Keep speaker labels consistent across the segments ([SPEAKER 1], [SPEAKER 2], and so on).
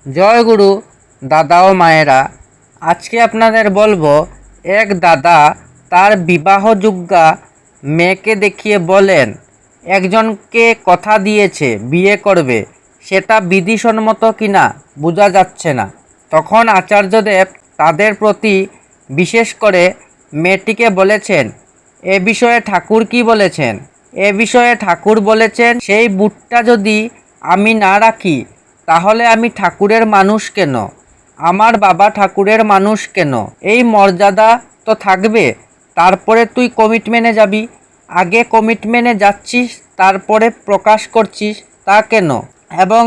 [SPEAKER 1] জয় গুরু দাদা ও মায়েরা। আজকে আপনাদের বলবো, এক দাদা তার বিবাহযোগ্যা মেয়েকে দেখিয়ে বলেন একজনকে কথা দিয়েছে বিয়ে করবে, সেটা বিধিসম্মত কিনা বোঝা যাচ্ছে না। তখন আচার্যদেব তাদের প্রতি বিশেষ করে মেয়েটিকে বলেছেন, এ বিষয়ে ঠাকুর কি বলেছেন? এ বিষয়ে ঠাকুর বলেছেন, সেই বুটটা যদি আমি না রাখি তাহলে আমি ঠাকুরের মানুষ কেন? আমার বাবা ঠাকুরের মানুষ কেন? এই মর্যাদা তো থাকবে। তারপরে তুই কমিটমেন্টে যাবি। আগে কমিটমেন্টে যাচ্ছিস, তারপরে প্রকাশ করছিস, তা কেন? এবং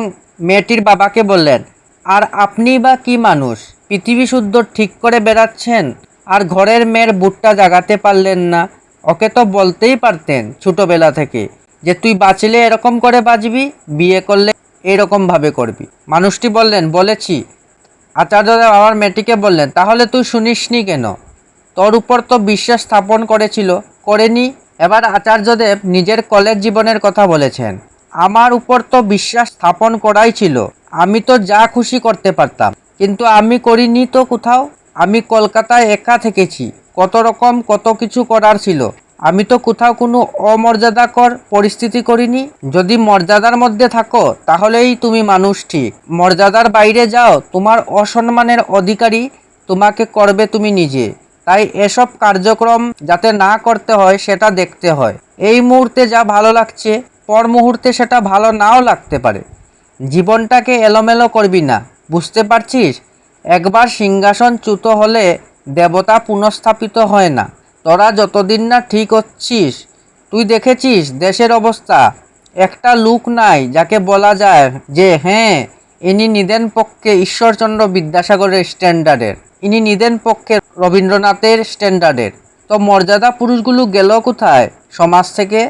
[SPEAKER 1] মেয়েটির বাবাকে বললেন, আর আপনি বা কি মানুষ? পৃথিবী শুদ্ধ ঠিক করে বেড়াচ্ছেন আর ঘরের মেয়ের বুটটা জাগাতে পারলেন না। ওকে তো বলতেই পারতেন ছোটোবেলা থেকে যে তুই বাঁচলে এরকম করে বাঁচবি, বিয়ে করলে এরকমভাবে করবি। মানুষটি বললেন, বলেছি। আচার্যদেব আমার মেয়েটিকে বললেন, তাহলে তুই শুনিসনি কেন? তোর উপর তো বিশ্বাস স্থাপন করেছিল, করেনি? এবার আচার্যদেব নিজের কলেজ জীবনের কথা বলেছেন। আমার উপর তো বিশ্বাস স্থাপন করাই ছিল, আমি তো যা খুশি করতে পারতাম, কিন্তু আমি করিনি তো কোথাও। আমি কলকাতায় একা থেকেছি, কত কিছু করার ছিল। আমি তো কোথাও কোনো অমর্যাদাকর পরিস্থিতি করিনি। যদি মর্যাদার মধ্যে থাকো তাহলেই তুমি মানুষ ঠিক। মর্যাদার বাইরে যাও, তোমার অসম্মানের অধিকারী তোমাকে করবে তুমি নিজে। তাই এসব কার্যক্রম যাতে না করতে হয় সেটা দেখতে হয়। এই মুহূর্তে যা ভালো লাগছে পর মুহূর্তে সেটা ভালো নাও লাগতে পারে। জীবনটাকে এলোমেলো করবি না, বুঝতে পারছিস? একবার সিংহাসন চ্যুত হলে দেবতা পুনঃস্থাপিত হয় না। তোরা যতদিন না ঠিক হচ্ছিস, তুই দেখেছিস দেশের অবস্থা। একটা লোক নাই যাকে বলা যায় যে হ্যাঁ, ইনি নিদেন পক্ষে ঈশ্বরচন্দ্র বিদ্যাসাগরের স্ট্যান্ডার্ডের, ইনি নিদেন পক্ষে রবীন্দ্রনাথের স্ট্যান্ডার্ডের। তো মর্যাদা পুরুষগুলো গেল কোথায় সমাজ থেকে?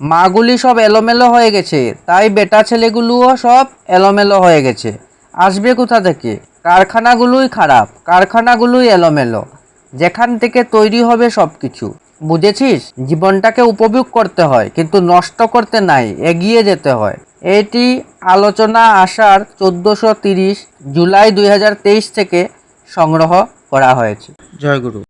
[SPEAKER 1] মাগুলি সব এলোমেলো হয়ে গেছে, তাই বেটা ছেলেগুলোও সব এলোমেলো হয়ে গেছে। আসবে কোথা থেকে? কারখানাগুলোই খারাপ, কারখানাগুলোই এলোমেলো, যেখান থেকে তৈরি হবে সব কিছু। বুঝেছিস? জীবনটাকে উপভোগ করতে হয়, কিন্তু নষ্ট করতে নাই, এগিয়ে যেতে হয়। এটি আলোচনা আষাঢ় 1430 জুলাই 2023 থেকে সংগ্রহ করা হয়েছে। জয় গুরু।